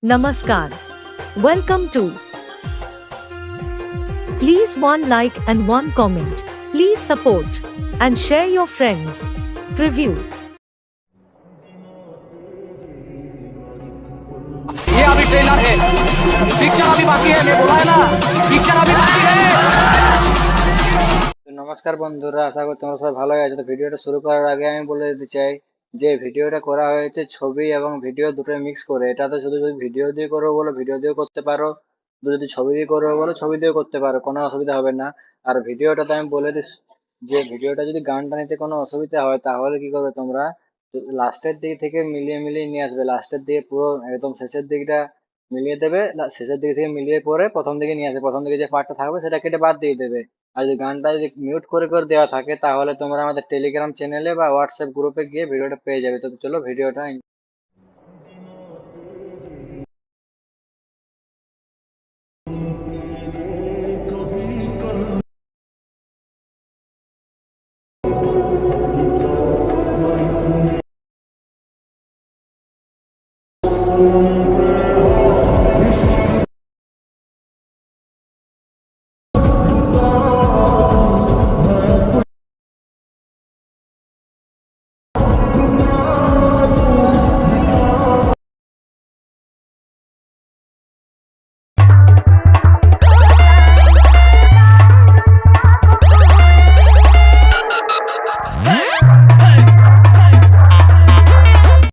Namaskar. Welcome to. Please one like and one comment. Please support and share your friends. Preview. ये अभी trailer है, picture अभी बाकी है। मैं बोला है ना, पिक्चर अभी बाकी है। নমস্কার বন্ধুরা, আশা করি তোমরা সবাই ভালো আছো। তো ভিডিওটা শুরু করার আগে আমি বলে দিতে চাই যে ভিডিওটা করা হয়েছে ছবি এবং ভিডিও দুটো মিক্স করে। এটাতে শুধু যদি ভিডিও দিয়ে করো বলো ভিডিও দিয়েও করতে পারো, যদি ছবি দিয়ে করো বলো ছবি দিয়েও করতে পারো, কোনো অসুবিধা হবে না। আর ভিডিওটাতে আমি বলে দিই যে ভিডিওটা যদি গানটা নিতে কোনো অসুবিধা হয় তাহলে কি করবে তোমরা, লাস্টের দিক থেকে মিলিয়ে মিলিয়ে নিয়ে আসবে। লাস্টের দিকে পুরো একদম শেষের দিকটা মিলিয়ে দেবে, শেষের দিক থেকে মিলিয়ে পরে প্রথম দিকে নিয়ে আসবে। প্রথম দিকে যে পার্টটা থাকবে সেটা কেটে বাদ দিয়ে দেবে। আর যদি গানটা যদি মিউট করে করে দেওয়া থাকে তাহলে তোমরা আমাদের টেলিগ্রাম চ্যানেলে বা হোয়াটসঅ্যাপ গ্রুপে গিয়ে ভিডিওটা পেয়ে যাবে। তো চলো ভিডিওটা